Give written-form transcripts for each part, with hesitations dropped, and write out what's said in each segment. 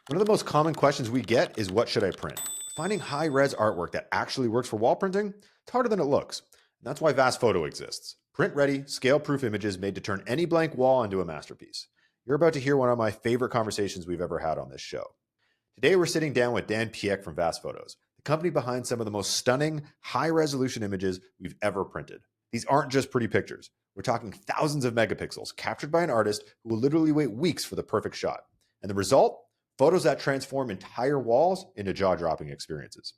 One of the most common questions we get is, what should I print? Finding high-res artwork that actually works for wall printing, it's harder than it looks. And that's why Vast Photo exists. Print-ready, scale-proof images made to turn any blank wall into a masterpiece. You're about to hear one of my favorite conversations we've ever had on this show. Today, we're sitting down with Dan Piech from Vast Photos, the company behind some of the most stunning, high-resolution images we've ever printed. These aren't just pretty pictures. We're talking thousands of megapixels captured by an artist who will literally wait weeks for the perfect shot. And the result? Photos that transform entire walls into jaw-dropping experiences.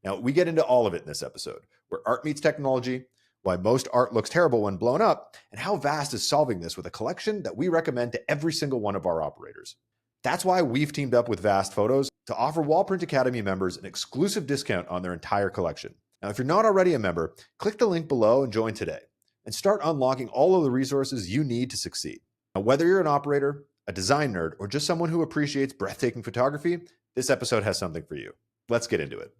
Now, we get into all of it in this episode, where art meets technology, why most art looks terrible when blown up, and how Vast is solving this with a collection that we recommend to every single one of our operators. That's why we've teamed up with Vast Photos to offer Wallprint Academy members an exclusive discount on their entire collection. Now, if you're not already a member, click the link below and join today, and start unlocking all of the resources you need to succeed. Now, whether you're an operator, a design nerd, or just someone who appreciates breathtaking photography, this episode has something for you. Let's get into it.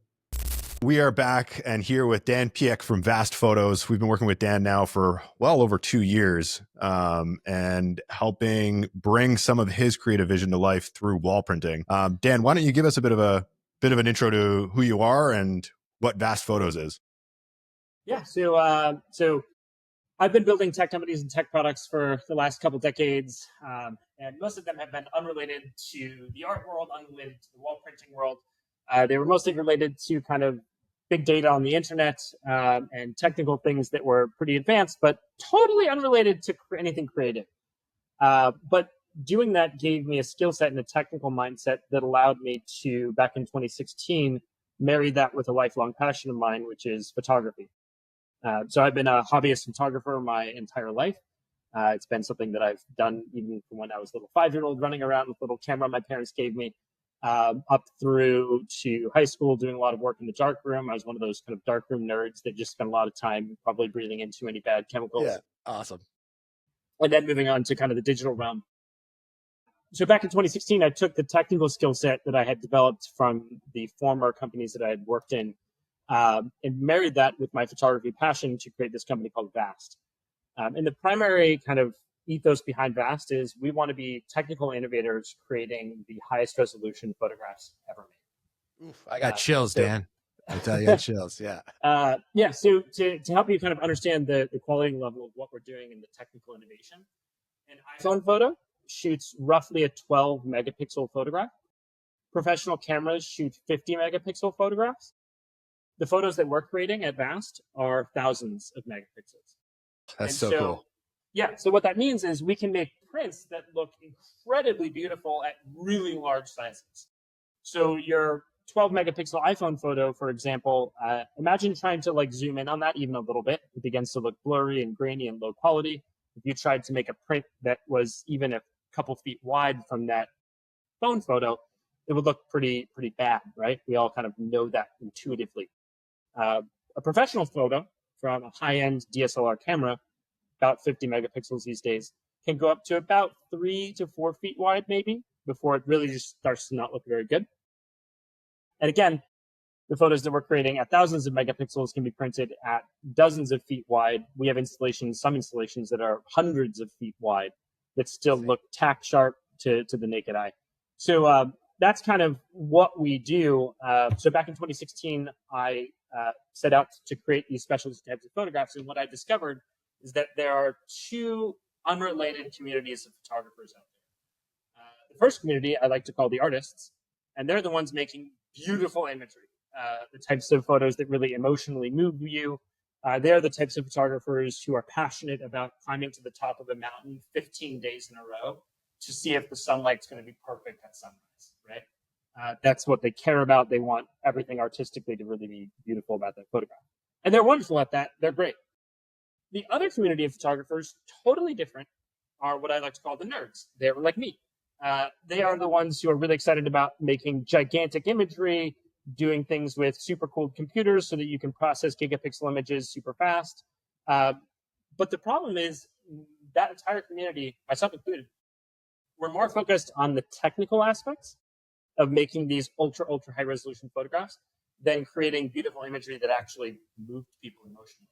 We are back and here with Dan Piech from Vast Photos. We've been working with Dan now for well over 2 years and helping bring some of his creative vision to life through wall printing. Dan, why don't you give us a bit of an intro to who you are and what Vast Photos is? Yeah, so I've been building tech companies and tech products for the last couple decades, and most of them have been unrelated to the art world, unrelated to the wall printing world. They were mostly related to kind of big data on the internet and technical things that were pretty advanced, but totally unrelated to anything creative. But doing that gave me a skill set and a technical mindset that allowed me to, back in 2016, marry that with a lifelong passion of mine, which is photography. So I've been a hobbyist photographer my entire life. It's been something that I've done even from when I was a little 5-year-old running around with a little camera my parents gave me, up through to high school, doing a lot of work in the darkroom. I was one of those kind of darkroom nerds that just spent a lot of time probably breathing in too many bad chemicals. Yeah, awesome. And then moving on to kind of the digital realm. So back in 2016, I took the technical skill set that I had developed from the former companies that I had worked in, and married that with my photography passion to create this company called Vast. And the primary kind of ethos behind Vast is we want to be technical innovators creating the highest resolution photographs ever made. Oof, I got chills, Dan. I tell you, I got chills. Yeah. So to help you kind of understand the quality level of what we're doing in the technical innovation, an iPhone photo shoots roughly a 12 megapixel photograph. Professional cameras shoot 50 megapixel photographs. The photos that we're creating at Vast are thousands of megapixels. That's so cool. Yeah, so what that means is we can make prints that look incredibly beautiful at really large sizes. So your 12 megapixel iPhone photo, for example, imagine trying to like zoom in on that even a little bit. It begins to look blurry and grainy and low quality. If you tried to make a print that was even a couple feet wide from that phone photo, it would look pretty bad, right? We all kind of know that intuitively. A professional photo from a high-end DSLR camera, about 50 megapixels these days, can go up to about 3 to 4 feet wide, maybe, before it really just starts to not look very good. And again, the photos that we're creating at thousands of megapixels can be printed at dozens of feet wide. We have some installations that are hundreds of feet wide that still look tack sharp to the naked eye. So that's kind of what we do. So back in 2016, I set out to create these specialty types of photographs. And what I discovered is that there are two unrelated communities of photographers out there. The first community I like to call the artists, and they're the ones making beautiful imagery, the types of photos that really emotionally move you. They're the types of photographers who are passionate about climbing to the top of a mountain 15 days in a row to see if the sunlight's going to be perfect at sunrise, right? That's what they care about. They want everything artistically to really be beautiful about that photograph. And they're wonderful at that. They're great. The other community of photographers, totally different, are what I like to call the nerds. They're like me. They are the ones who are really excited about making gigantic imagery, doing things with super cool computers so that you can process gigapixel images super fast. But the problem is that entire community, myself included, we're more focused on the technical aspects of making these ultra high resolution photographs than creating beautiful imagery that actually moved people emotionally.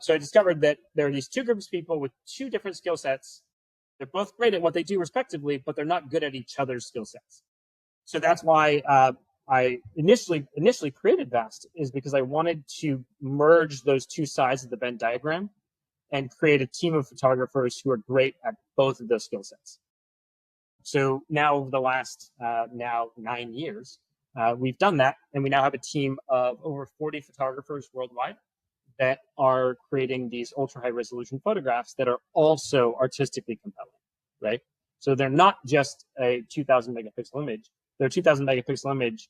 So I discovered that there are these two groups of people with two different skill sets. They're both great at what they do respectively, but they're not good at each other's skill sets. So that's why I initially created Vast, is because I wanted to merge those two sides of the Venn diagram and create a team of photographers who are great at both of those skill sets. So now over the last now 9 years, we've done that, and we now have a team of over 40 photographers worldwide that are creating these ultra high resolution photographs that are also artistically compelling, right? So they're not just a 2000 megapixel image. They're a 2000 megapixel image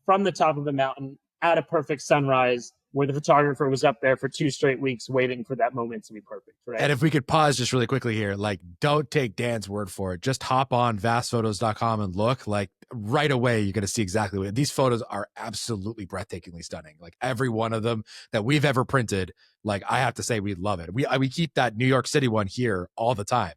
from the top of a mountain at a perfect sunrise where the photographer was up there for 2 straight weeks waiting for that moment to be perfect, right? And if we could pause just really quickly here, like, don't take Dan's word for it. Just hop on vastphotos.com and look. Like, right away, you're going to see exactly what these photos are. Absolutely breathtakingly stunning. Like, every one of them that we've ever printed, like, I have to say, we love it. We keep that New York City one here all the time.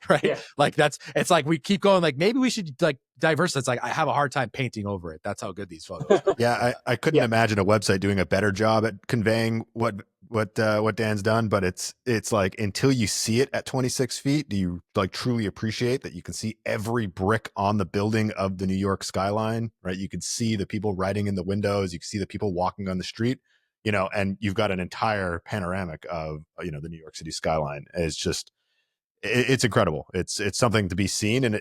Right? Yeah. Like, it's like we keep going, like, maybe we should like diverse. It's like I have a hard time painting over it. That's how good these photos are. Yeah, I couldn't imagine a website doing a better job at conveying what Dan's done, but it's like, until you see it at 26 feet, do you like truly appreciate that you can see every brick on the building of the New York skyline, right? You can see the people writing in the windows, you can see the people walking on the street, you know, and you've got an entire panoramic of, you know, the New York City skyline. It's just, it's incredible. It's something to be seen, and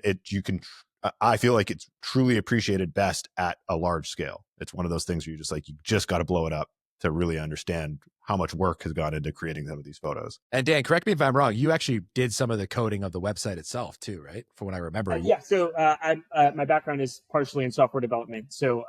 I feel like it's truly appreciated best at a large scale. It's one of those things where you just got to blow it up to really understand how much work has gone into creating some of these photos. And Dan, correct me if I'm wrong, you actually did some of the coding of the website itself too, right? From what I remember. Yeah. So my background is partially in software development. So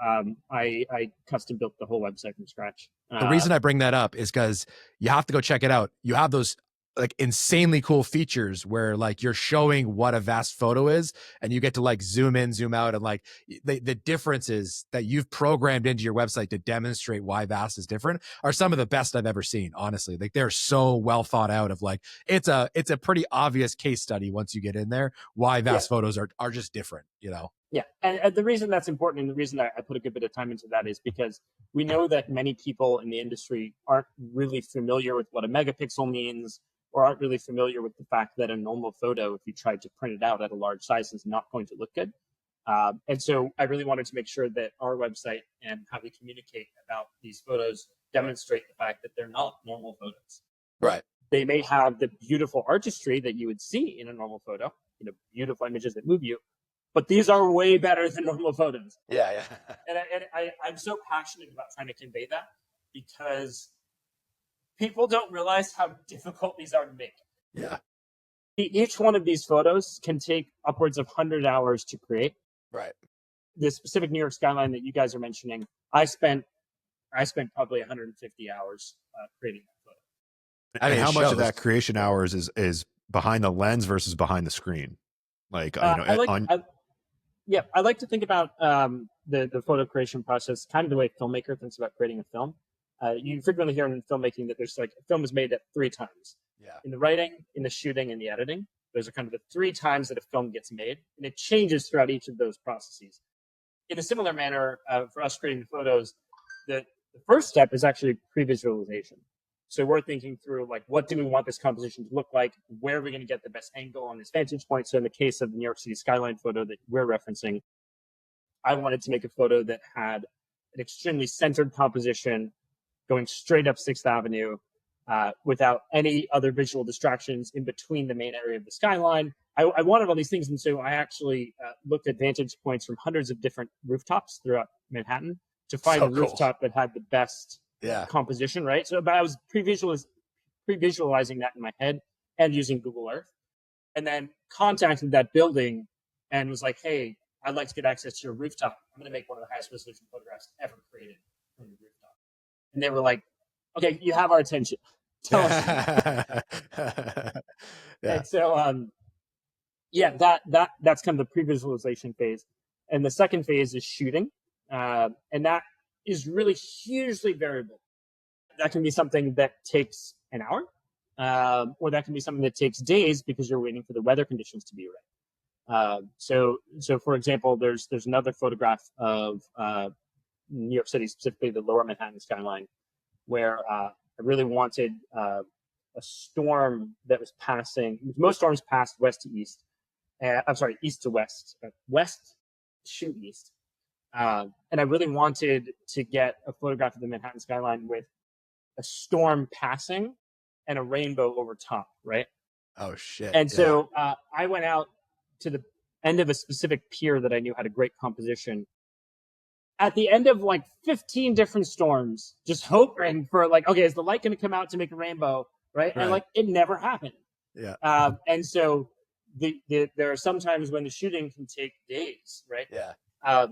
I custom built the whole website from scratch. The reason I bring that up is because you have to go check it out. You have those like insanely cool features where like you're showing what a vast photo is, and you get to like zoom in, zoom out, and like the differences that you've programmed into your website to demonstrate why vast is different are some of the best I've ever seen. Honestly, like they're so well thought out. Of like it's a pretty obvious case study once you get in there why vast photos are just different, you know. Yeah, and the reason that's important, and the reason I put a good bit of time into that, is because we know that many people in the industry aren't really familiar with what a megapixel means, or aren't really familiar with the fact that a normal photo, if you tried to print it out at a large size, is not going to look good. And so I really wanted to make sure that our website and how we communicate about these photos demonstrate the fact that they're not normal photos. Right. They may have the beautiful artistry that you would see in a normal photo, you know, beautiful images that move you, but these are way better than normal photos. Yeah. And I'm so passionate about trying to convey that, because people don't realize how difficult these are to make. Yeah. Each one of these photos can take upwards of 100 hours to create. Right. The specific New York skyline that you guys are mentioning, I spent probably 150 hours creating that photo. I mean, how much of that creation hours is behind the lens versus behind the screen? Like, you know, I like to think about the photo creation process kind of the way a filmmaker thinks about creating a film. You frequently hear in filmmaking that there's like a film is made at 3 times. Yeah. In the writing, in the shooting, and the editing. Those are kind of the 3 times that a film gets made, and it changes throughout each of those processes. In a similar manner, for us creating the photos, the first step is actually pre-visualization. So we're thinking through, like, what do we want this composition to look like? Where are we going to get the best angle on this vantage point? So in the case of the New York City skyline photo that we're referencing, I wanted to make a photo that had an extremely centered composition going straight up 6th Avenue without any other visual distractions in between the main area of the skyline. I wanted all these things, and so I actually looked at vantage points from hundreds of different rooftops throughout Manhattan to find a rooftop that had the best composition, right? So but I was pre-visualizing that in my head and using Google Earth, and then contacted that building and was like, hey, I'd like to get access to your rooftop. I'm going to make one of the highest resolution photographs ever created from the rooftop. And they were like, okay, you have our attention. Tell us. And so, that's kind of the pre-visualization phase. And the second phase is shooting. And that is really hugely variable. That can be something that takes an hour, or that can be something that takes days because you're waiting for the weather conditions to be right. So for example, there's another photograph of New York City, specifically the lower Manhattan skyline, where I really wanted a storm that was passing. Most storms passed west to east. I'm sorry, east to west. West shoot east. And I really wanted to get a photograph of the Manhattan skyline with a storm passing and a rainbow over top, right? Oh shit. And so I went out to the end of a specific pier that I knew had a great composition. At the end of like 15 different storms, just hoping for like, okay, is the light going to come out to make a rainbow, right? And like it never happened. Yeah. And so there are some times when the shooting can take days, right? Yeah.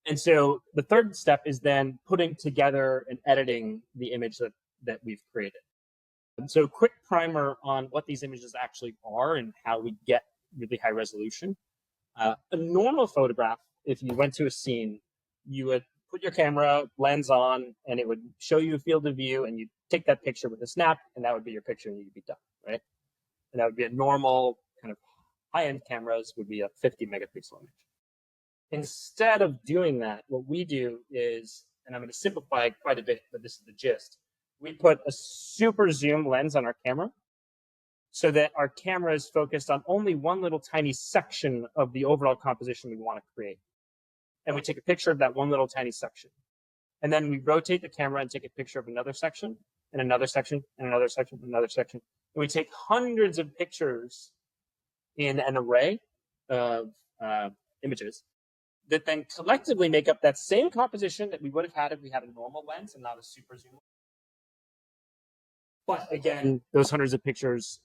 And so the third step is then putting together and editing the image that we've created. So quick primer on what these images actually are and how we get really high resolution. A normal photograph, if you went to a scene, you would put your camera lens on and it would show you a field of view and you'd take that picture with a snap and that would be your picture and you'd be done, right? And that would be a normal kind of high-end cameras would be a 50 megapixel image. Instead of doing that, what we do is, and I'm going to simplify quite a bit, but this is the gist. We put a super zoom lens on our camera so that our camera is focused on only one little tiny section of the overall composition we want to create. And we take a picture of that one little tiny section. And then we rotate the camera and take a picture of another section and another section and another section and another section. And we take hundreds of pictures in an array of images that then collectively make up that same composition that we would have had if we had a normal lens and not a super zoom. But again, those hundreds of pictures,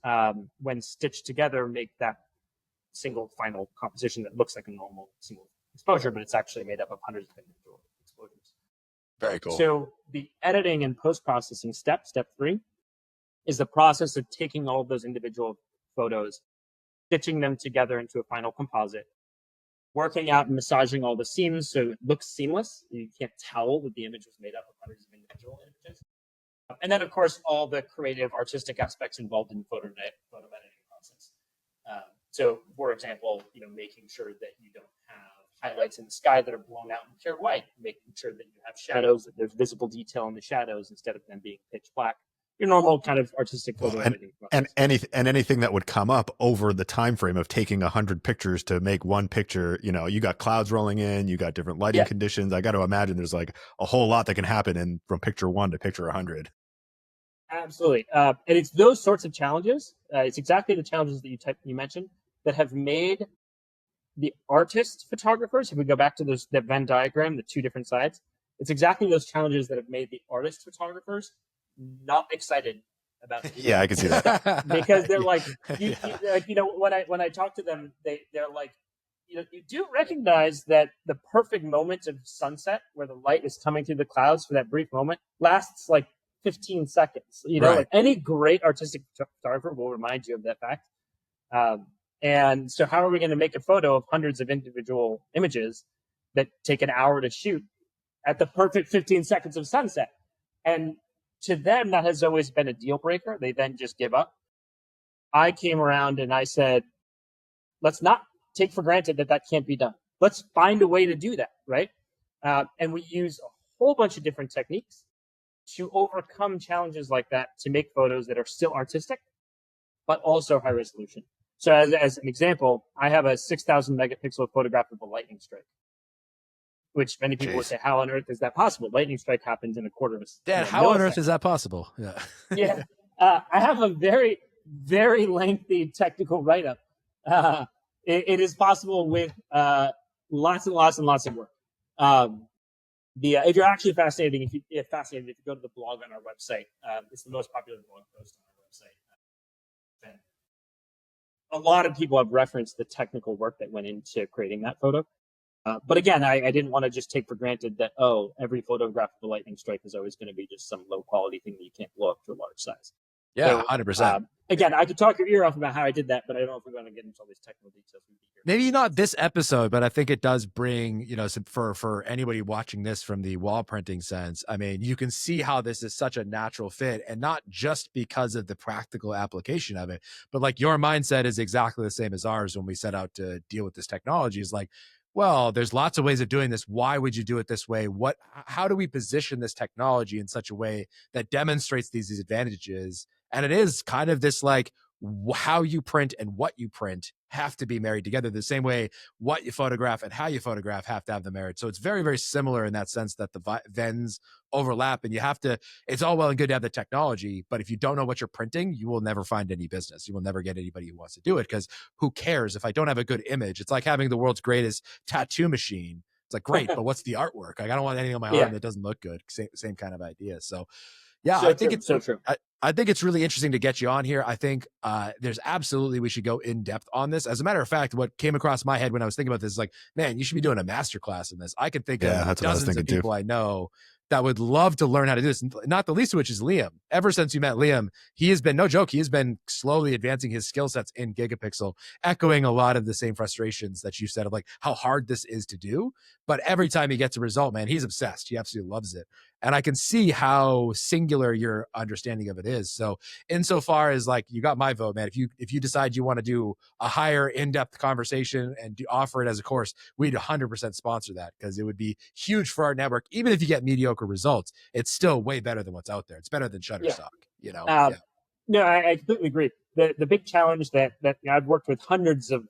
when stitched together, make that single final composition that looks like a normal single exposure, but it's actually made up of hundreds of individual exposures. Very cool. So the editing and post-processing step 3, is the process of taking all of those individual photos, stitching them together into a final composite, working out and massaging all the seams so it looks seamless. You can't tell that the image was made up of hundreds of individual images. And then, of course, all the creative, artistic aspects involved in the photo editing process. So, for example, making sure that you don't have highlights in the sky that are blown out in pure white, making sure that you have shadows, that there's visible detail in the shadows instead of them being pitch black. Your normal kind of artistic photo editing process. And anything that would come up over the time frame of taking 100 pictures to make one picture, you got clouds rolling in, you got different lighting conditions. I got to imagine there's like a whole lot that can happen from picture 1 to picture 100. Absolutely. And it's those sorts of challenges. It's exactly the challenges that you mentioned that have made the artist photographers, if we go back to that Venn diagram, the two different sides, it's exactly those challenges that have made the artist photographers not excited about it. Yeah, I can see that. Because they're like, when I talk to them, they're like, you do recognize that the perfect moment of sunset where the light is coming through the clouds for that brief moment lasts like 15 seconds. Right. Like any great artistic photographer will remind you of that fact. And so how are we going to make a photo of hundreds of individual images that take an hour to shoot at the perfect 15 seconds of sunset? And to them, that has always been a deal breaker. They then just give up. I came around and I said, let's not take for granted that can't be done. Let's find a way to do that, right? And we use a whole bunch of different techniques to overcome challenges like that to make photos that are still artistic, but also high resolution. So as an example, I have a 6,000 megapixel photograph of a lightning strike, which many people would say, how on earth is that possible? Lightning strike happens in a quarter of a second. Dan, how on earth is that possible? Yeah. Yeah. I have a very, very lengthy technical write-up. It is possible with lots and lots and lots of work. If you're actually fascinated, if you go to the blog on our website, it's the most popular blog post on our website. And a lot of people have referenced the technical work that went into creating that photo. But again, I didn't want to just take for granted that, every photograph of a lightning strike is always going to be just some low quality thing that you can't blow up to a large size. Yeah, 100%. Again, I could talk your ear off about how I did that, but I don't know if we're going to get into all these technical details. Maybe not this episode, but I think it does bring, for anybody watching this from the wall printing sense, I mean, you can see how this is such a natural fit, and not just because of the practical application of it, but like your mindset is exactly the same as ours when we set out to deal with this technology. Is like, well, there's lots of ways of doing this. Why would you do it this way? How do we position this technology in such a way that demonstrates these advantages? And it is kind of this like how you print and what you print have to be married together the same way what you photograph and how you photograph have to have the merit. So it's very, very similar in that sense that the Vens overlap, and you have to, it's all well and good to have the technology, but if you don't know what you're printing, you will never find any business. You will never get anybody who wants to do it, because who cares if I don't have a good image? It's like having the world's greatest tattoo machine. It's like, great, but what's the artwork? Like, I don't want anything on my arm that doesn't look good. Same kind of idea. So yeah, I think it's so true. I think it's really interesting to get you on here. I think there's absolutely, we should go in depth on this. As a matter of fact, what came across my head when I was thinking about this is like, man, you should be doing a masterclass in this. I could think of dozens of people I know that would love to learn how to do this. Not the least of which is Liam. Ever since you met Liam, he has been, no joke, he has been slowly advancing his skill sets in Gigapixel, echoing a lot of the same frustrations that you said of like how hard this is to do. But every time he gets a result, man, he's obsessed. He absolutely loves it. And I can see how singular your understanding of it is. So insofar as like, you got my vote, man. If you decide you want to do a higher in-depth conversation and offer it as a course, we'd 100% sponsor that, because it would be huge for our network. Even if you get mediocre results, it's still way better than what's out there. It's better than Shutterstock, you know? No, I completely agree. The big challenge that I've worked with hundreds of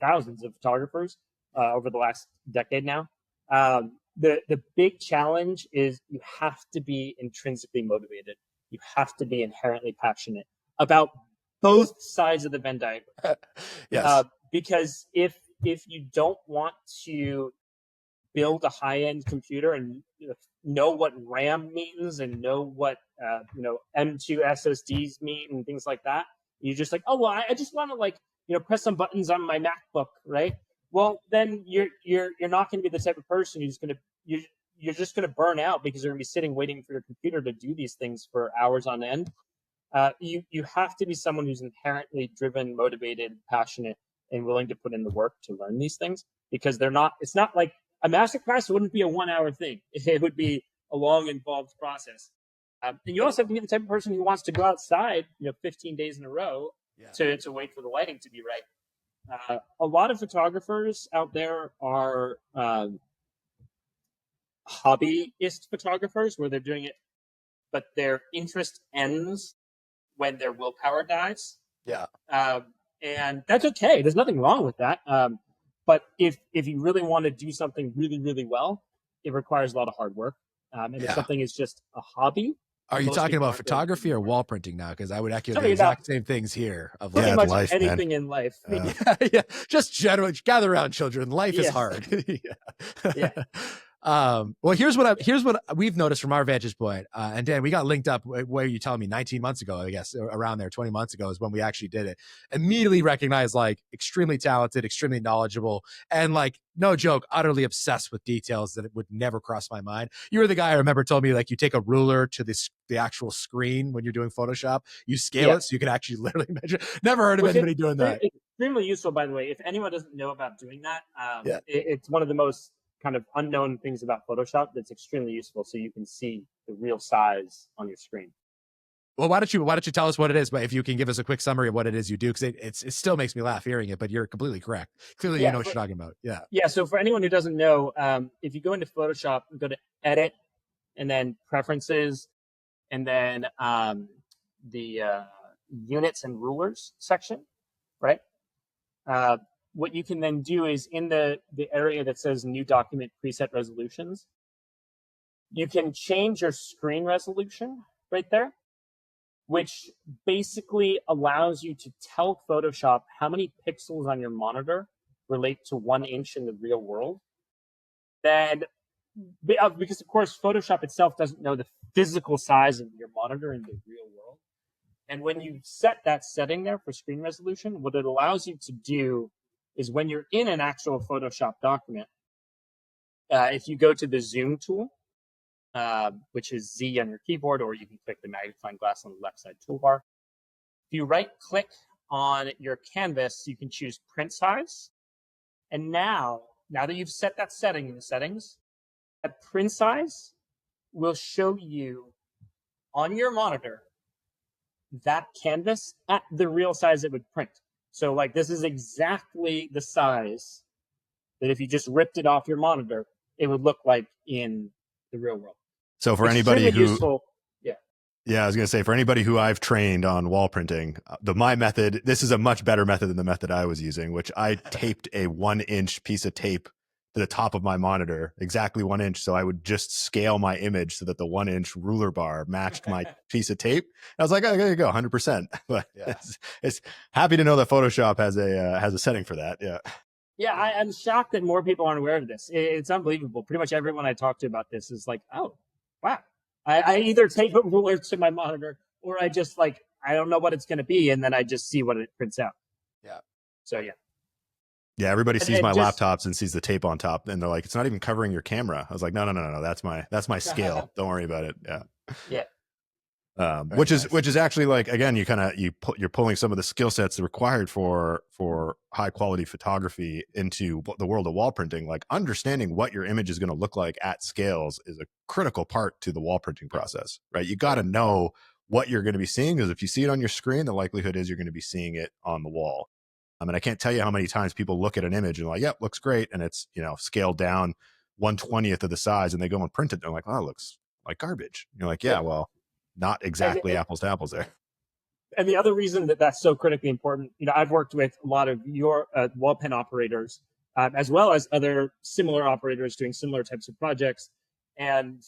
thousands of photographers over the last decade now. The big challenge is you have to be intrinsically motivated. You have to be inherently passionate about both sides of the Venn diagram. Yes. Because if you don't want to build a high-end computer and know what RAM means and know what M2 SSDs mean and things like that, you're just like, oh well, I just want to like press some buttons on my MacBook, right? Well, then you're not going to be the type of person you're just going to burn out, because you're going to be sitting waiting for your computer to do these things for hours on end. You have to be someone who's inherently driven, motivated, passionate, and willing to put in the work to learn these things, because it's not like a masterclass wouldn't be a 1 hour thing. It would be a long, involved process. And you also have to be the type of person who wants to go outside, 15 days in a row to wait for the lighting to be right. A lot of photographers out there are hobbyist photographers, where they're doing it, but their interest ends when their willpower dies. Yeah. And that's okay. There's nothing wrong with that. But if you really want to do something really, really well, it requires a lot of hard work. And if something is just a hobby. Are you talking about photography or wall printing now? Because I would echo the exact same things here. Of pretty much life, anything in life. Yeah. Just generally, gather around, children. Life is hard. Well, here's what we've noticed from our vantage point. And Dan, we got linked up where you telling me 19 months ago, I guess, around there, 20 months ago is when we actually did it. Immediately recognized like extremely talented, extremely knowledgeable, and like, no joke, utterly obsessed with details that it would never cross my mind. You were the guy I remember told me like you take a ruler to the actual screen when you're doing Photoshop, you scale it so you can actually literally measure. Never heard of anybody doing that. It's extremely useful, by the way. If anyone doesn't know about doing that, it's one of the most kind of unknown things about Photoshop that's extremely useful, so you can see the real size on your screen. Well, why don't you tell us what it is? But if you can give us a quick summary of what it is you do, because it still makes me laugh hearing it. But you're completely correct. Clearly, you know what you're talking about. Yeah. Yeah. So for anyone who doesn't know, if you go into Photoshop, go to Edit, and then Preferences, and then the Units and Rulers section, right? What you can then do is in the area that says New Document Preset Resolutions, you can change your screen resolution right there, which basically allows you to tell Photoshop how many pixels on your monitor relate to 1 inch in the real world. Then, because of course Photoshop itself doesn't know the physical size of your monitor in the real world. And when you set that setting there for screen resolution, what it allows you to do is when you're in an actual Photoshop document, if you go to the zoom tool, which is Z on your keyboard, or you can click the magnifying glass on the left side toolbar. If you right click on your canvas, you can choose print size. And now that you've set that setting in the settings, that print size will show you on your monitor that canvas at the real size it would print. So like this is exactly the size that if you just ripped it off your monitor, it would look like in the real world. So for anybody who Yeah, I was going to say, for anybody who I've trained on wall printing, my method, this is a much better method than the method I was using, which I taped a 1-inch piece of tape to the top of my monitor, exactly 1 inch. So I would just scale my image so that the 1-inch ruler bar matched my piece of tape. I was like, oh, there you go, 100%. But Yeah. it's happy to know that Photoshop has a setting for that. Yeah. Yeah, I'm shocked that more people aren't aware of this. It's unbelievable. Pretty much everyone I talk to about this is like, oh, wow. I either tape a ruler to my monitor or I just like, I don't know what it's going to be. And then I just see what it prints out. Yeah. So, yeah. Yeah, everybody sees And my just, laptops and sees the tape on top, and they're like, "It's not even covering your camera." I was like, "No, that's my scale. Don't worry about it." Yeah. Yeah. Which nice. is actually like, again, you're pulling some of the skill sets required for high quality photography into the world of wall printing. Like, understanding what your image is going to look like at scales is a critical part to the wall printing process, right? You got to know what you're going to be seeing, because if you see it on your screen, the likelihood is you're going to be seeing it on the wall. I mean, I can't tell you how many times people look at an image and like, "Yep, looks great," and it's, scaled down 1/20th of the size, and they go and print it. And they're like, "Oh, it looks like garbage." And you're like, "Yeah, well, not exactly apples to apples there." And the other reason that that's so critically important, I've worked with a lot of your wall pen operators, as well as other similar operators doing similar types of projects. And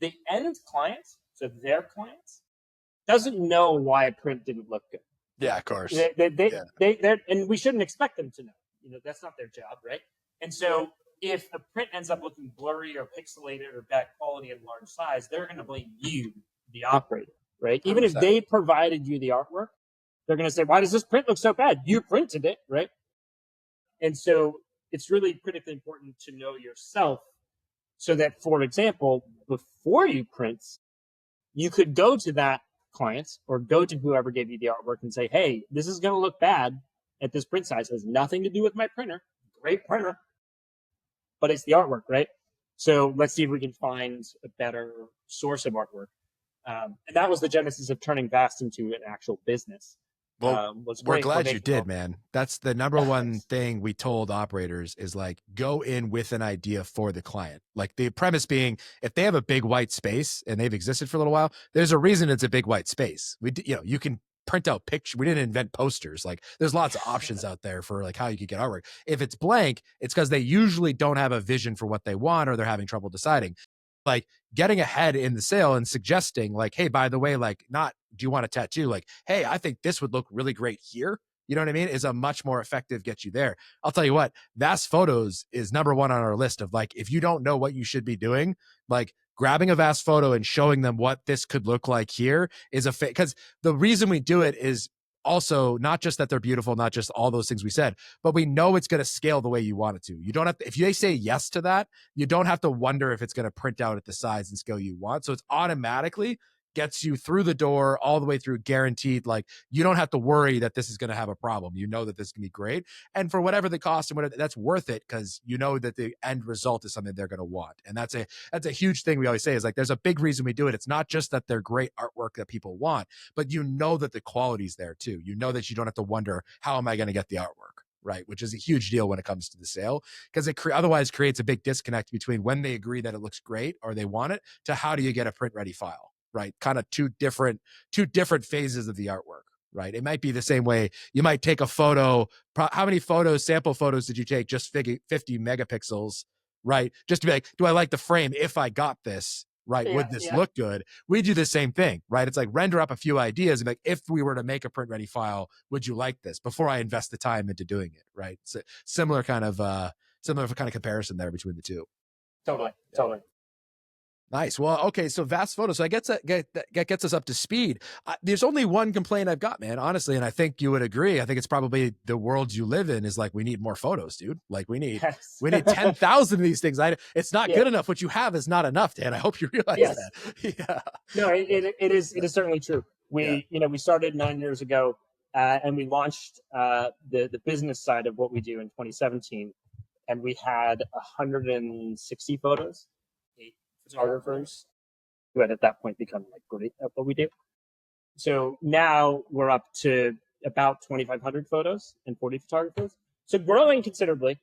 the end client, so their clients, doesn't know why a print didn't look good. Yeah, of course. And we shouldn't expect them to know. That's not their job, right? And so if a print ends up looking blurry or pixelated or bad quality and large size, they're going to blame you, the operator, right? Even if 100%. they provided you the artwork, they're going to say, "Why does this print look so bad? You printed it," right? And so it's really critically important to know yourself, so that, for example, before you print, you could go to that client or go to whoever gave you the artwork and say, "Hey, this is going to look bad at this print size. It has nothing to do with my printer. Great printer, but it's the artwork," right? So let's see if we can find a better source of artwork. And that was the genesis of turning Vast into an actual business. Well, we're glad you did, man. That's the number one thing we told operators is like, go in with an idea for the client. Like, the premise being, if they have a big white space and they've existed for a little while, there's a reason it's a big white space. You can print out pictures. We didn't invent posters. Like, there's lots of options out there for like how you could get artwork. If it's blank, it's because they usually don't have a vision for what they want, or they're having trouble deciding. Like, getting ahead in the sale and suggesting like, "Hey, by the way, like, not, do you want a tattoo? Like, hey, I think this would look really great here." You know what I mean? Is a much more effective get you there. I'll tell you what, Vast Photos is number one on our list of like, if you don't know what you should be doing, like grabbing a Vast photo and showing them what this could look like here is because the reason we do it is also not just that they're beautiful, not just all those things we said, but we know it's going to scale the way you want it to. You don't have to, if they say yes to that, you don't have to wonder if it's going to print out at the size and scale you want. So it's automatically gets you through the door all the way through, guaranteed. Like, you don't have to worry that this is going to have a problem. You know that this can be great. And for whatever the cost and whatever, that's worth it, because you know that the end result is something they're going to want. And that's a huge thing we always say is like, there's a big reason we do it. It's not just that they're great artwork that people want, but you know that the quality's there too. You know that you don't have to wonder, how am I going to get the artwork? Right, which is a huge deal when it comes to the sale, because it otherwise creates a big disconnect between when they agree that it looks great or they want it, to how do you get a print ready file, right? Kind of two different phases of the artwork, right? It might be the same way you might take a photo. How many sample photos did you take? Just 50 megapixels, right? Just to be like, do I like the frame? If I got this, right, would this look good? We do the same thing, right? It's like, render up a few ideas and like, if we were to make a print ready file, would you like this, before I invest the time into doing it, right? It's a similar kind of comparison there between the two. Totally. Nice. Well, okay. So Vast Photo. So that gets us up to speed. There's only one complaint I've got, man, honestly. And I think you would agree. I think it's probably the world you live in is like, we need more photos, dude. Like, we need 10,000 of these things. It's not good enough. What you have is not enough, Dan. I hope you realize that. Yeah. No, it is certainly true. We started 9 years ago, and we launched the business side of what we do in 2017. And we had 160 photos, 8 photographers who had at that point become like great at what we do. So now we're up to about 2,500 photos and 40 photographers. So growing considerably.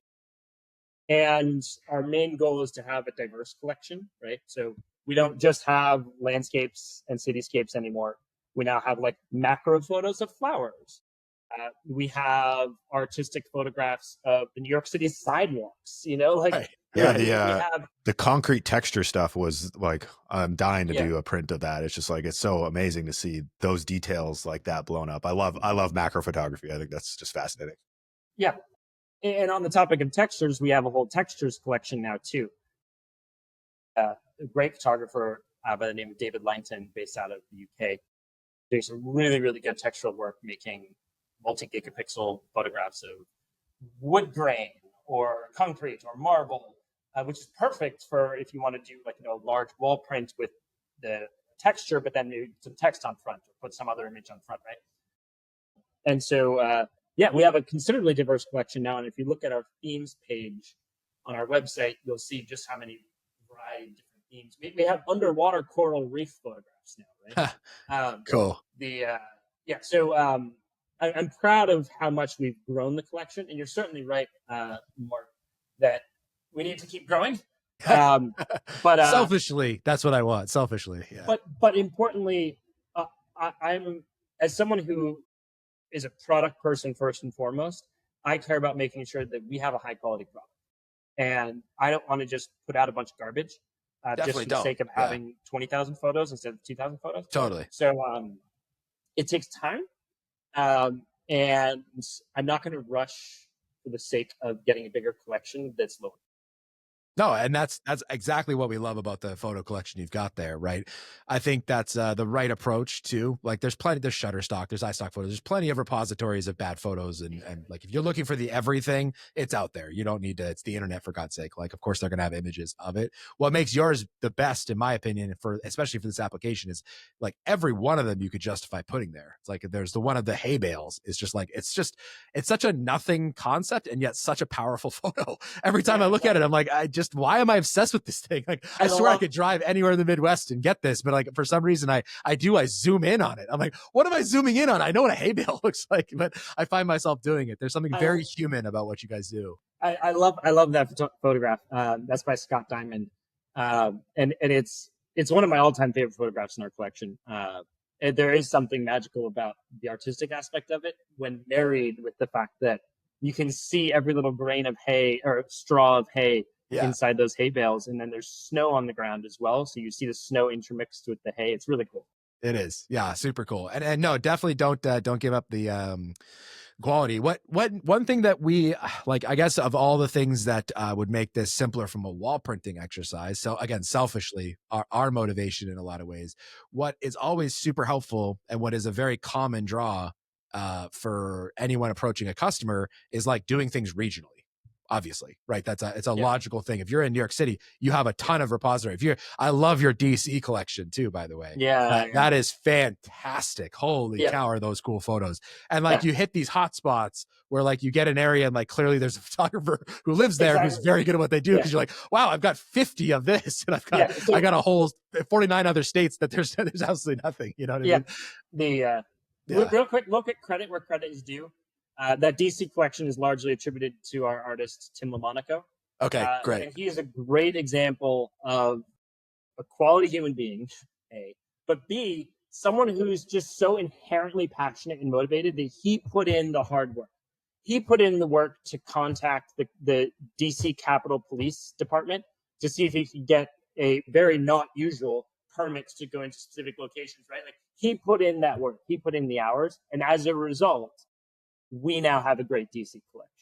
And our main goal is to have a diverse collection, right? So we don't just have landscapes and cityscapes anymore. We now have like macro photos of flowers. We have artistic photographs of the New York City sidewalks, like, Right. Yeah, we have, the concrete texture stuff was like, I'm dying to Yeah. do a print of that. It's just like, it's so amazing to see those details like that blown up. I love macro photography. I think that's just fascinating. yeah. And on the topic of textures, we have a whole textures collection now too. A great photographer by the name of David Langton, based out of the UK, doing some really, really good textural work, making multi-gigapixel photographs of wood grain or concrete or marble, which is perfect for if you want to do like a large wall print with the texture, but then maybe some text on front or put some other image on front, right? And so, we have a considerably diverse collection now. And if you look at our themes page on our website, you'll see just how many variety of different themes. We have underwater coral reef photographs now, right? Cool. So I'm proud of how much we've grown the collection. And you're certainly right, Marc, that we need to keep growing. But selfishly, that's what I want. Selfishly, yeah. But importantly, I'm, as someone who is a product person first and foremost, I care about making sure that we have a high quality product, and I don't want to just put out a bunch of garbage just for the sake of having 20,000 photos instead of 2,000 photos. Totally. So it takes time, and I'm not going to rush for the sake of getting a bigger collection that's lower. No, and that's exactly what we love about the photo collection you've got there, right? I think that's the right approach too. Like there's Shutterstock, there's iStock photos, there's plenty of repositories of bad photos, and like if you're looking for the everything, it's out there. You don't need to, it's the internet for God's sake. Like of course they're gonna have images of it. What makes yours the best, in my opinion, especially for this application, is like every one of them you could justify putting there. It's like there's the one of the hay bales. It's just like it's such a nothing concept and yet such a powerful photo. Every time I look at it, I'm like, why am I obsessed with this thing? Like I swear I could drive anywhere in the Midwest and get this, but like for some reason I zoom in on it. I'm like, what am I zooming in on? I know what a hay bale looks like, but I find myself doing it. There's something very human about what you guys do. I love that photograph. That's by Scott Diamond, and it's one of my all-time favorite photographs in our collection. And there is something magical about the artistic aspect of it when married with the fact that you can see every little grain of hay or straw of hay inside those hay bales, and then there's snow on the ground as well, so you see the snow intermixed with the hay. It's really cool. It is, yeah, super cool. And no, definitely don't give up the quality. One thing that we like, I guess, of all the things that would make this simpler from a wall printing exercise, so again, selfishly, our motivation in a lot of ways, what is always super helpful and what is a very common draw for anyone approaching a customer is like doing things regionally. Obviously, right? It's a logical thing. If you're in New York City, you have a ton of repository. I love your DC collection too, by the way. That is fantastic. Holy cow, are those cool photos. And like you hit these hot spots where like you get an area and like clearly there's a photographer who lives there who's very good at what they do, because you're like, wow, I've got 50 of this and I got a whole 49 other states that there's absolutely nothing. You know what I mean? Real quick credit where credit is due. That DC collection is largely attributed to our artist, Tim LaMonaco. Okay, great. And he is a great example of a quality human being, A, but B, someone who's just so inherently passionate and motivated that he put in the hard work. He put in the work to contact the DC Capitol Police Department to see if he could get a very not usual permits to go into specific locations, right? Like he put in that work, he put in the hours, and as a result, we now have a great DC collection.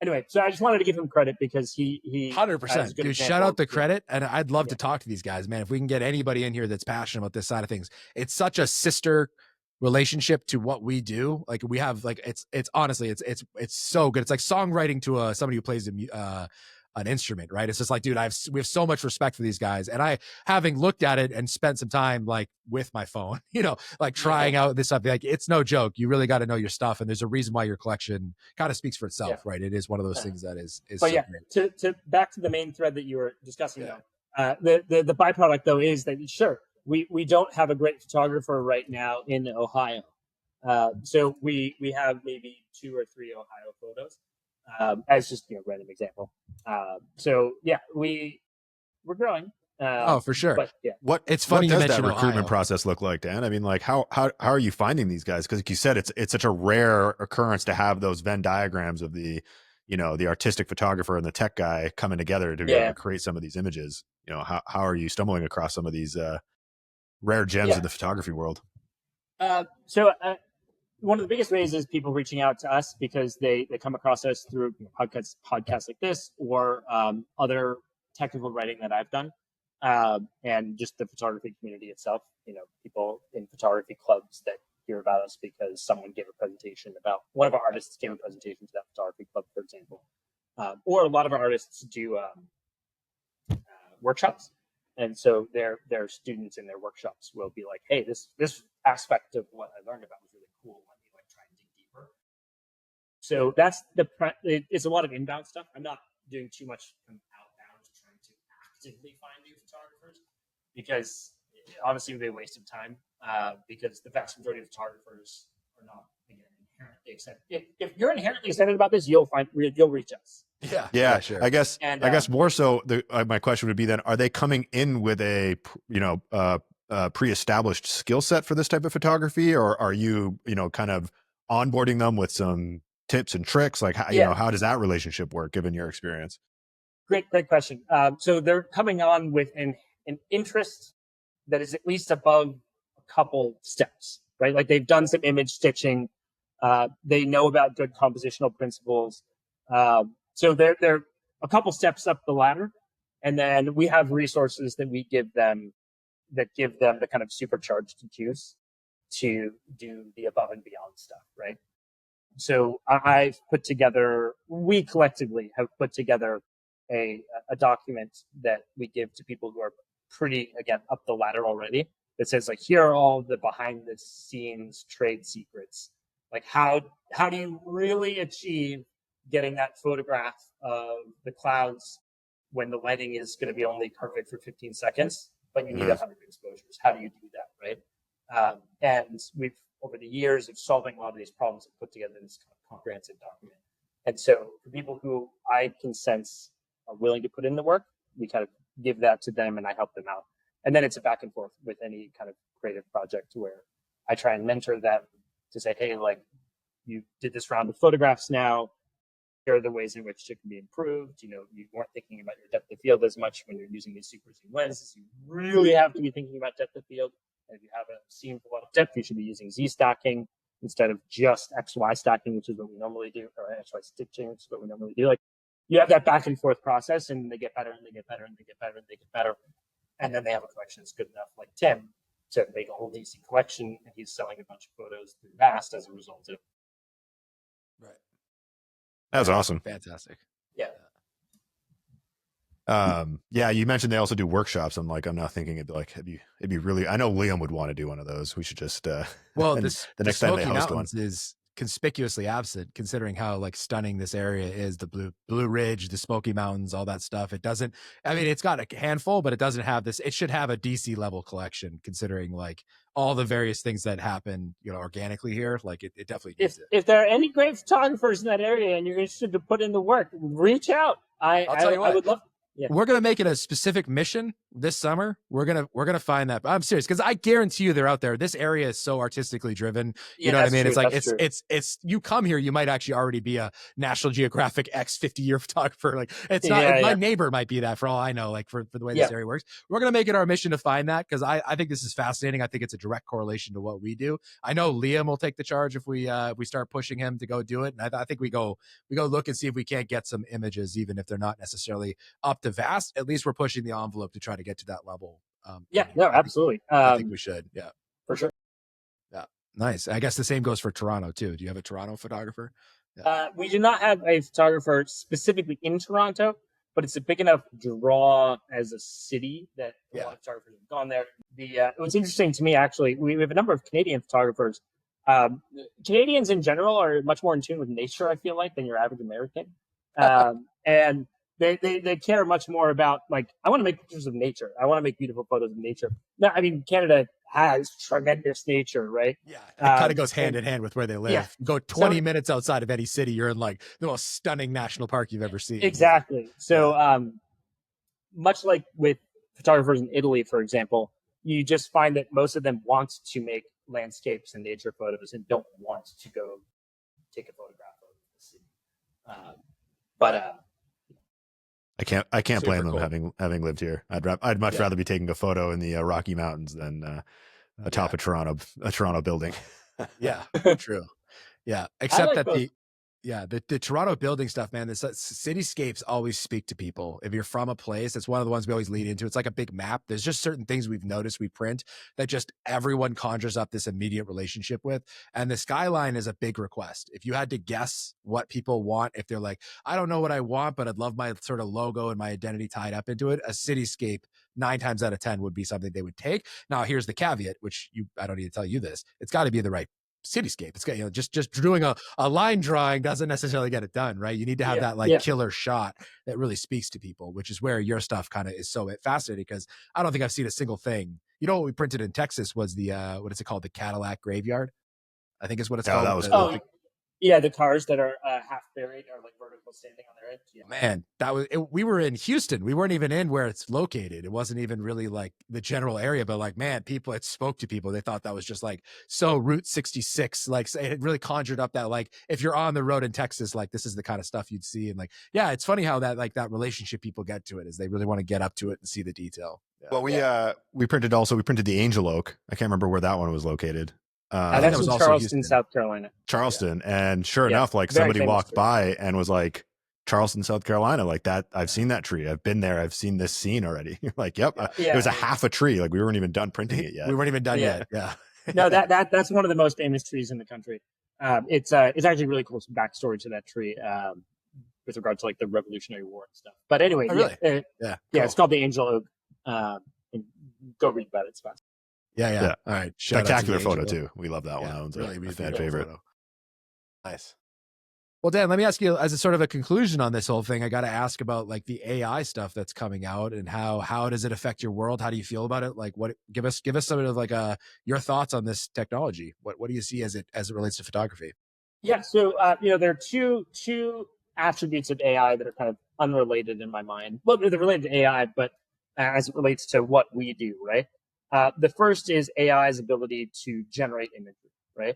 Anyway, so I just wanted to give him credit because he 100%. Dude, shout out the credit, and I'd love to talk to these guys, man. If we can get anybody in here that's passionate about this side of things, it's such a sister relationship to what we do. Like we have, like it's honestly, it's so good. It's like songwriting to somebody who plays an instrument, right? It's just like, dude, we have so much respect for these guys. And I, having looked at it and spent some time like with my phone, like trying out this stuff, like it's no joke. You really got to know your stuff. And there's a reason why your collection kind of speaks for itself, right? It is one of those things that is but so to back to the main thread that you were discussing though, the byproduct though is that sure, we don't have a great photographer right now in Ohio. So we have maybe 2 or 3 Ohio photos. As just random example. So yeah, we're growing, Oh, for sure. But yeah, It's funny what you does that mentioned recruitment Ohio. process look like, Dan? I mean, like how are you finding these guys? Because like you said, it's such a rare occurrence to have those Venn diagrams of the, you know, the artistic photographer and the tech guy coming together to be able yeah, to create some of these images. You know, how are you stumbling across some of these rare gems yeah. in the photography world? So one of the biggest ways is people reaching out to us because they come across us through podcasts like this, or other technical writing that I've done, and just the photography community itself. You know, people in photography clubs that hear about us because someone gave a presentation about, one of our artists gave a presentation to that photography club, for example, or a lot of our artists do workshops, and so their students in their workshops will be like, "Hey, this aspect of what I learned about was really cool. Let me like try and dig deeper." So that's it's a lot of inbound stuff. I'm not doing too much outbound, trying to actively find new photographers, because honestly, it would be a waste of time. Because the vast majority of photographers are not, again, inherently excited. If you're inherently excited about this, you'll reach us. Yeah, sure. I guess more so my question would be then, are they coming in with a pre-established skill set for this type of photography, or are you kind of onboarding them with some tips and tricks? Like how does that relationship work given your experience? Great question. So they're coming on with an interest that is at least above a couple steps, right? Like they've done some image stitching. They know about good compositional principles. So they're a couple steps up the ladder. And then we have resources that we give them that give them the kind of supercharged juice to do the above and beyond stuff, right? So we collectively have put together a document that we give to people who are pretty, again, up the ladder already, that says like, here are all the behind the scenes trade secrets. Like how do you really achieve getting that photograph of the clouds when the lighting is going to be only perfect for 15 seconds, but you need 100 exposures? How do you do that, right? And we've, over the years of solving a lot of these problems, have put together this kind of comprehensive document. And so for people who I can sense are willing to put in the work, we kind of give that to them and I help them out. And then it's a back and forth with any kind of creative project where I try and mentor them to say, hey, like, you did this round of photographs now. Here are the ways in which it can be improved. You weren't thinking about your depth of field as much when you're using these super zoom lenses. You really have to be thinking about depth of field. And if you have a scene with a lot of depth, you should be using Z stacking instead of just XY stacking, which is what we normally do, or XY stitching, which is what we normally do. Like, you have that back and forth process, and they get better, and they get better, and they get better, and they get better. And then they have a collection that's good enough, like Tim, to make a whole DC collection, and he's selling a bunch of photos through Vast as a result of. Right. That's awesome. Fantastic. Yeah. Yeah, you mentioned they also do workshops. I'm now thinking it'd be really, I know Liam would want to do one of those. We should just well, the next time they host one is conspicuously absent, considering how like stunning this area is. The Blue Ridge, the Smoky Mountains, all that stuff. It doesn't, I mean, it's got a handful, but it doesn't have this. It should have a DC level collection, considering like all the various things that happen, organically here. Like it definitely needs it. If there are any great photographers in that area and you're interested to put in the work, reach out. I'll tell you what, I would love. Yeah. We're gonna make it a specific mission this summer. We're gonna find that. I'm serious, because I guarantee you they're out there. This area is so artistically driven. You know what I mean? True, It's like it's you come here, you might actually already be a National Geographic X 50-year photographer. Like it's not. My neighbor might be that for all I know. Like for the way this area works, we're gonna make it our mission to find that, because I think this is fascinating. I think it's a direct correlation to what we do. I know Liam will take the charge if we start pushing him to go do it. And I think we go look and see if we can't get some images, even if they're not necessarily up to Vast. At least we're pushing the envelope to try to get to that level. Absolutely. I think we should. Yeah, for sure. Yeah, nice. I guess the same goes for Toronto too. Do you have a Toronto photographer? Yeah. We do not have a photographer specifically in Toronto, but it's a big enough draw as a city that a lot of photographers have gone there. What's interesting to me, actually, we have a number of Canadian photographers. Canadians in general are much more in tune with nature, I feel like, than your average American. And they care much more about, like, I want to make pictures of nature. I want to make beautiful photos of nature. No, I mean, Canada has tremendous nature, right? Yeah, it kind of goes hand in hand with where they live. Yeah. Go 20 minutes outside of any city, you're in like the most stunning national park you've ever seen. Exactly. So much like with photographers in Italy, for example, you just find that most of them want to make landscapes and nature photos and don't want to go take a photograph of the city. But I can't Super blame them cool. having lived here. I'd much rather be taking a photo in the Rocky Mountains than atop a Toronto building. Yeah, true. Yeah, I except like that both. the Toronto building stuff, man, the cityscapes always speak to people. If you're from a place, it's one of the ones we always lead into. It's like a big map. There's just certain things we've noticed we print that just everyone conjures up this immediate relationship with. And the skyline is a big request. If you had to guess what people want, if they're like, I don't know what I want, but I'd love my sort of logo and my identity tied up into it, a cityscape 9 times out of 10 would be something they would take. Now, here's the caveat, which I don't need to tell you this. It's got to be the right cityscape. It's got, just doing a line drawing doesn't necessarily get it done, right? You need to have that killer shot that really speaks to people, which is where your stuff kind of is so fascinating, because I don't think I've seen a single thing. You know what we printed in Texas was the what is it called? The Cadillac Graveyard, I think is what it's called. That was cool. Yeah, the cars that are half buried or like vertical standing on their edge. Yeah. Man, we were in Houston. We weren't even in where it's located. It wasn't even really like the general area, but like, man, it spoke to people. They thought that was just like so Route 66. Like, it really conjured up that, like, if you're on the road in Texas, like, this is the kind of stuff you'd see. And like, yeah, it's funny how that, like, that relationship people get to it is they really want to get up to it and see the detail. Yeah. Well, we printed the Angel Oak. I can't remember where that one was located. That's in Charleston, South Carolina. Charleston. And sure enough, like, somebody walked by and was like, Charleston, South Carolina, like that. I've seen that tree. I've been there. I've seen this scene already. You're like, yep. It was a half a tree. Like, we weren't even done printing it yet. We weren't even done yet. Yeah. No, that's one of the most famous trees in the country. It's actually really cool backstory to that tree with regard to like the Revolutionary War and stuff. But anyway, cool. It's called the Angel Oak. And go read about it. It's fun. Yeah. All right. Spectacular photo too. We love that one. That one's really a fan favorite. Photo. Nice. Well, Dan, let me ask you, as a sort of a conclusion on this whole thing, I got to ask about like the AI stuff that's coming out and how does it affect your world? How do you feel about it? Like, give us some of like your thoughts on this technology. What do you see as it relates to photography? Yeah. So there are two attributes of AI that are kind of unrelated in my mind. Well, they're related to AI, but as it relates to what we do, right? The first is AI's ability to generate imagery, right?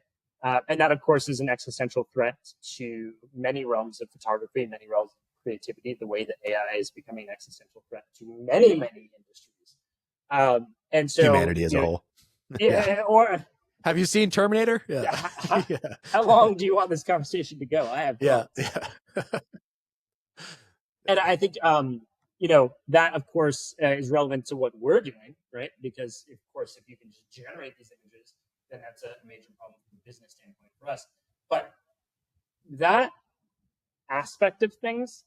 And that, of course, is an existential threat to many realms of photography, many realms of creativity, the way that AI is becoming an existential threat to many, many industries. And so humanity as a whole. Or have you seen Terminator? Yeah. How long do you want this conversation to go? I have. Yeah. And I think, that, of course, is relevant to what we're doing, right? Because, of course, if you can just generate these images, then that's a major problem from a business standpoint for us. But that aspect of things,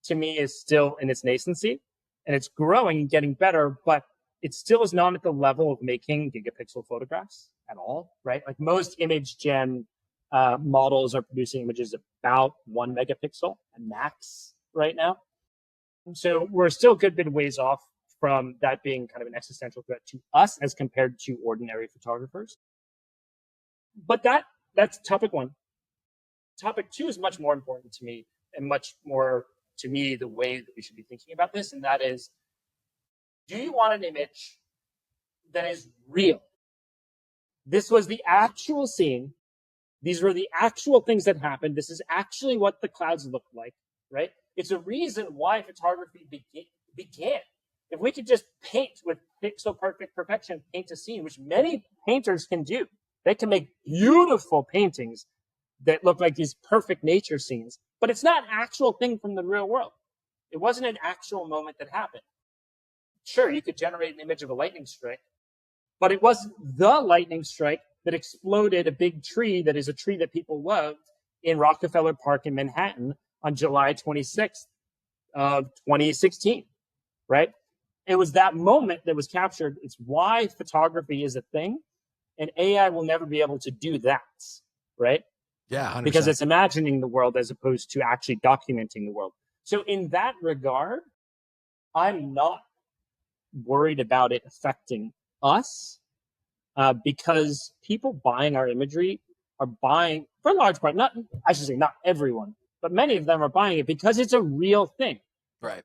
to me, is still in its nascency, and it's growing and getting better, but it still is not at the level of making gigapixel photographs at all, right? Like most image gen models are producing images about 1 megapixel at max right now. So we're still a good bit of ways off from that being kind of an existential threat to us as compared to ordinary photographers. But that's topic one. Topic two is much more important to me, and much more, to me, the way that we should be thinking about this. And that is, do you want an image that is real? This was the actual scene. These were the actual things that happened. This is actually what the clouds looked like, right? It's a reason why photography began. If we could just paint with pixel perfect perfection, paint a scene, which many painters can do. They can make beautiful paintings that look like these perfect nature scenes, but it's not an actual thing from the real world. It wasn't an actual moment that happened. Sure, you could generate an image of a lightning strike, but it wasn't the lightning strike that exploded a big tree that is a tree that people loved in Rockefeller Park in Manhattan on July 26th of 2016, right? It was that moment that was captured. It's why photography is a thing, and AI will never be able to do that, right? Yeah, 100%. Because it's imagining the world as opposed to actually documenting the world. So in that regard, I'm not worried about it affecting us because people buying our imagery are buying, for a large part, not everyone, but many of them are buying it because it's a real thing. Right.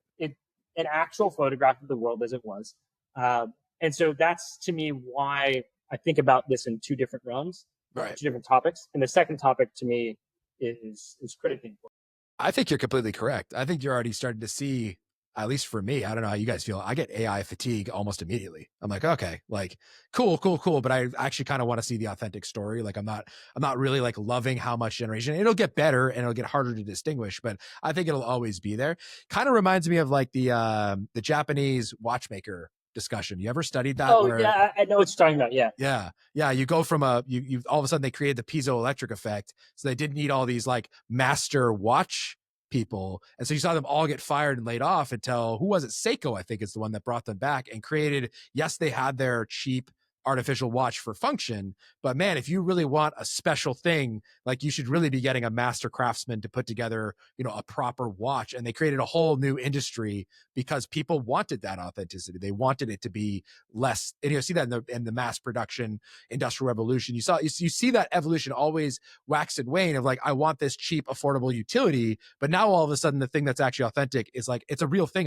An actual photograph of the world as it was. And so that's, to me, why I think about this in two different realms, Right. two different topics. And the second topic, to me, is critically important. I think you're completely correct. I think you're already starting to see, at least for me, I don't know how you guys feel. I get AI fatigue almost immediately. I'm like, okay, like cool. But I actually kind of want to see the authentic story. Like I'm not really like loving how much generation. It'll get better and it'll get harder to distinguish, but I think it'll always be there. Kind of reminds me of like the Japanese watchmaker discussion. You ever studied that? Oh, yeah, I know what you're talking about. Yeah. Yeah. You go from you all of a sudden they created the piezoelectric effect. So they didn't need all these like master watch people. And so you saw them all get fired and laid off until, who was it? Seiko, I think, is the one that brought them back and created, yes, they had their cheap artificial watch for function, but man, if you really want a special thing, like you should really be getting a master craftsman to put together, a proper watch. And they created a whole new industry because people wanted that authenticity. They wanted it to be less, and you see that in the mass production industrial revolution. You see that evolution always wax and wane of like, I want this cheap, affordable utility, but now all of a sudden the thing that's actually authentic is like, it's a real thing.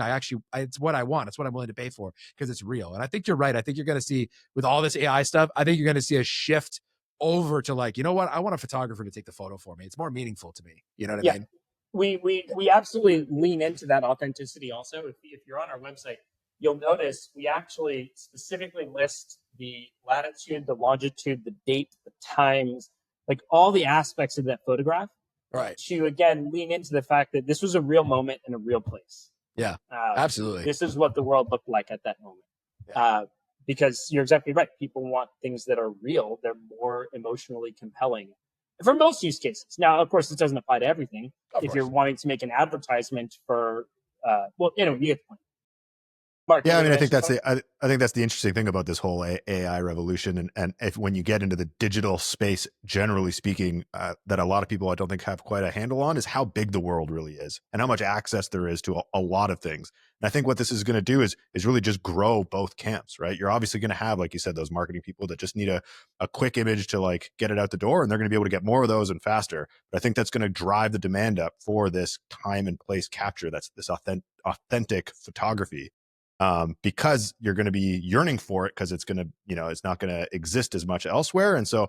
It's what I want. It's what I'm willing to pay for because it's real. And I think you're right. I think you're going to see with all this AI stuff, I think you're going to see a shift over to like, you know what? I want a photographer to take the photo for me. It's more meaningful to me. You know what I mean? We absolutely lean into that authenticity also. If you're on our website, you'll notice we actually specifically list the latitude, the longitude, the date, the times, like all the aspects of that photograph. Right. To, again, lean into the fact that this was a real moment in a real place. Yeah, absolutely. This is what the world looked like at that moment. Yeah. Because you're exactly right. People want things that are real. They're more emotionally compelling for most use cases. Now, of course, this doesn't apply to everything. If you're wanting to make an advertisement for, you get the point. Marc, yeah, I mean, I think that's the interesting thing about this whole AI revolution, and if when you get into the digital space, generally speaking, that a lot of people I don't think have quite a handle on is how big the world really is and how much access there is to a lot of things. And I think what this is going to do is really just grow both camps, right? You're obviously going to have, like you said, those marketing people that just need a quick image to like get it out the door, and they're going to be able to get more of those and faster. But I think that's going to drive the demand up for this time and place capture. That's this authentic photography. Because you're going to be yearning for it because it's going to, it's not going to exist as much elsewhere. And so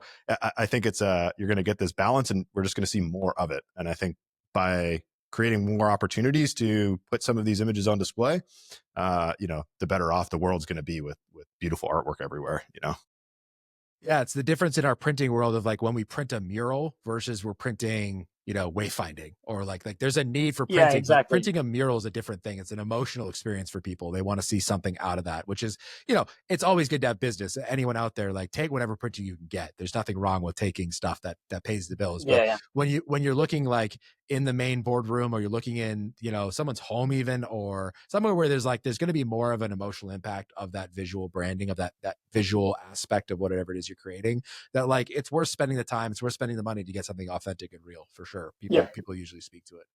I think you're going to get this balance and we're just going to see more of it. And I think by creating more opportunities to put some of these images on display, the better off the world's going to be with beautiful artwork everywhere, Yeah, it's the difference in our printing world of like when we print a mural versus we're printing, wayfinding, or like there's a need for printing. Yeah, exactly. Printing a mural is a different thing. It's an emotional experience for people. They want to see something out of that, which is, it's always good to have business. Anyone out there, like take whatever printing you can get. There's nothing wrong with taking stuff that pays the bills. But when you're looking like in the main boardroom, or you're looking in, someone's home even, or somewhere where there's going to be more of an emotional impact of that visual branding, of that visual aspect of whatever it is you're creating, that like, it's worth spending the time, it's worth spending the money to get something authentic and real, for sure. People usually speak to it.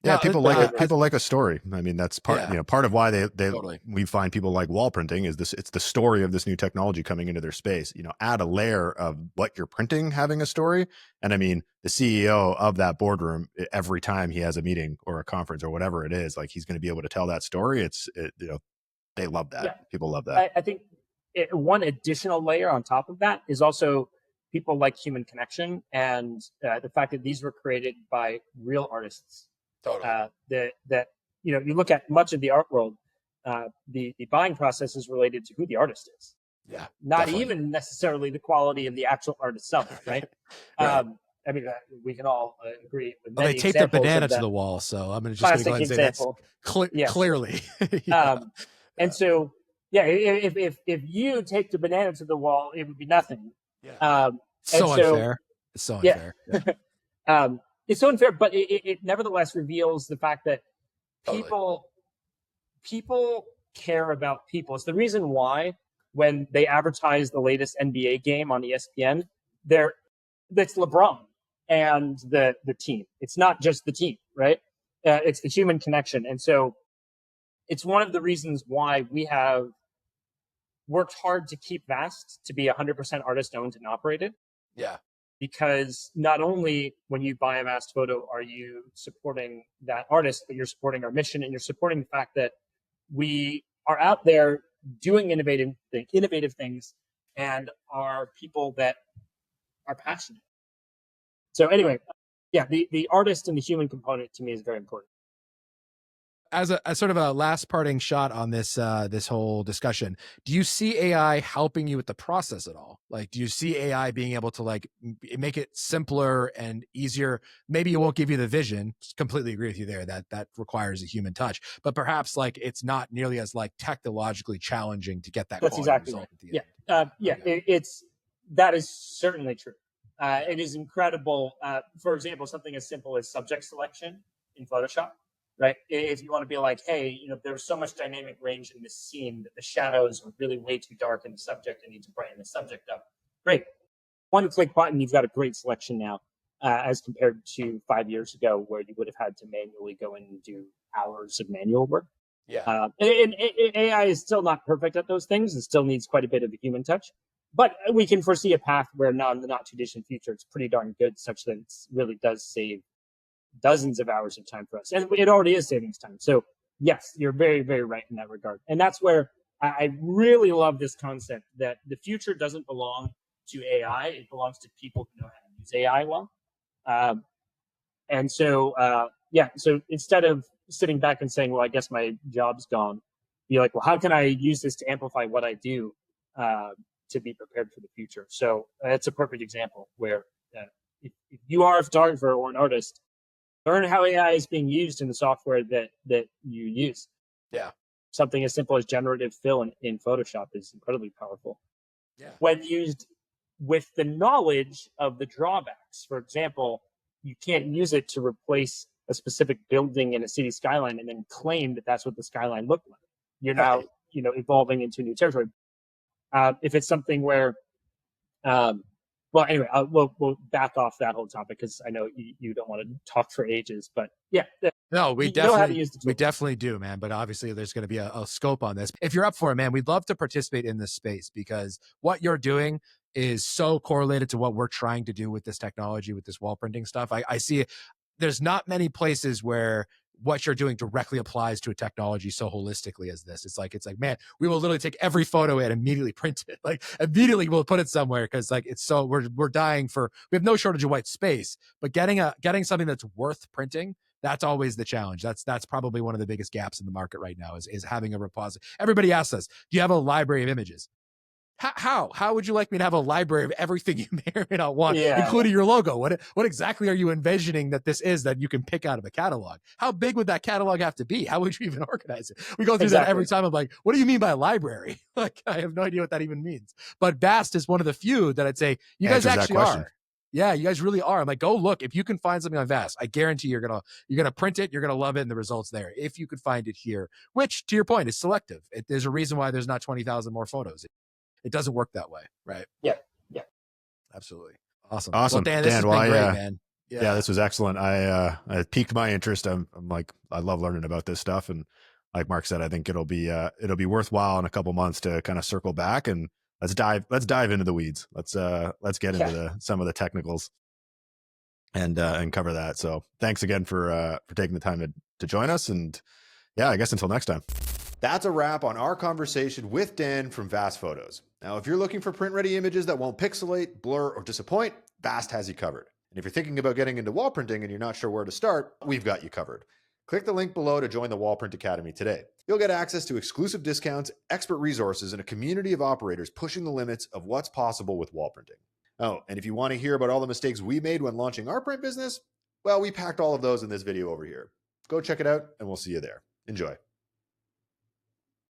Yeah, people like a story. I mean, that's part of why totally. We find people like wall printing is this. It's the story of this new technology coming into their space. Add a layer of what you're printing having a story. And I mean, the CEO of that boardroom, every time he has a meeting or a conference or whatever it is, like he's going to be able to tell that story. They love that. Yeah. People love that. I think one additional layer on top of that is also people like human connection and the fact that these were created by real artists. Totally. You look at much of the art world, the buying process is related to who the artist is. Yeah. Not definitely. even necessarily the quality of the actual art itself, right? Right. I mean, we can all agree with they taped their banana to the wall, so I'm just going to go ahead and say that's clearly. And so, if you take the banana to the wall, it would be nothing. Yeah. Unfair. It's so unfair. Yeah. It's so unfair, but it nevertheless reveals the fact that people care about people. It's the reason why when they advertise the latest NBA game on ESPN, that's LeBron and the team. It's not just the team, right? It's the human connection. And so it's one of the reasons why we have worked hard to keep Vast to be 100% artist owned and operated. Yeah. Because not only when you buy a Vast photo are you supporting that artist, but you're supporting our mission and you're supporting the fact that we are out there doing innovative things and are people that are passionate. So anyway, yeah, the artist and the human component to me is very important. As a sort of a last parting shot on this this whole discussion, do you see AI helping you with the process at all? Like, do you see AI being able to like make it simpler and easier? Maybe it won't give you the vision. Completely agree with you there. That requires a human touch. But perhaps like it's not nearly as like technologically challenging to get that That's quality exactly result right. at the Yeah, end. okay. That is certainly true. It is incredible. For example, something as simple as subject selection in Photoshop, right? If you want to be like, hey, there's so much dynamic range in this scene that the shadows are really way too dark in the subject. I need to brighten the subject up. Great. One click button, you've got a great selection now, as compared to 5 years ago where you would have had to manually go in and do hours of manual work. Yeah. And AI is still not perfect at those things. It still needs quite a bit of the human touch. But we can foresee a path where now in the not too distant future, it's pretty darn good, such that it really does save dozens of hours of time for us. And it already is saving us time. So yes, you're very, very right in that regard. And that's where I really love this concept that the future doesn't belong to AI. It belongs to people who know how to use AI well. So instead of sitting back and saying, well, I guess my job's gone, be like, well, how can I use this to amplify what I do to be prepared for the future? So it's a perfect example where if you are a photographer or an artist, learn how AI is being used in the software that you use. Yeah. Something as simple as generative fill in Photoshop is incredibly powerful. Yeah. When used with the knowledge of the drawbacks. For example, you can't use it to replace a specific building in a city skyline and then claim that that's what the skyline looked like. You're now, evolving into new territory. If it's something where, well, anyway, we'll back off that whole topic because I know you don't want to talk for ages, but yeah. No, we you know how to definitely use the tool. we definitely do, man. But obviously, there's going to be a scope on this. If you're up for it, man, we'd love to participate in this space because what you're doing is so correlated to what we're trying to do with this technology, with this wall printing stuff. I see there's not many places where what you're doing directly applies to a technology so holistically as this. It's like, man, we will literally take every photo and immediately print it. Like immediately we'll put it somewhere because like it's so we're dying for, we have no shortage of white space, but getting something that's worth printing, that's always the challenge. That's probably one of the biggest gaps in the market right now is having a repository. Everybody asks us, do you have a library of images? How would you like me to have a library of everything you may or may not want, including your logo? What exactly are you envisioning that this is that you can pick out of a catalog? How big would that catalog have to be? How would you even organize it? We go through that every time. I'm like, what do you mean by a library? Like, I have no idea what that even means. But Vast is one of the few that I'd say you guys actually are. Yeah, you guys really are. I'm like, go look. If you can find something on Vast, I guarantee you're gonna print it. You're gonna love it, and the results there. If you could find it here, which to your point is selective. There's a reason why there's not 20,000 more photos. It doesn't work that way, right? Yeah. Absolutely. Awesome. Well, Dan, this has been great, man. Yeah, this was excellent. I piqued my interest. I'm like, I love learning about this stuff, and like Marc said, I think it'll be worthwhile in a couple months to kind of circle back and let's dive into the weeds. Let's get into some of the technicals and cover that. So thanks again for taking the time to join us, and yeah, I guess until next time. That's a wrap on our conversation with Dan from Vast Photos. Now, if you're looking for print-ready images that won't pixelate, blur, or disappoint, Vast has you covered. And if you're thinking about getting into wall printing and you're not sure where to start, we've got you covered. Click the link below to join the Wall Print Academy today. You'll get access to exclusive discounts, expert resources, and a community of operators pushing the limits of what's possible with wall printing. Oh, and if you want to hear about all the mistakes we made when launching our print business, well, we packed all of those in this video over here. Go check it out, and we'll see you there. Enjoy.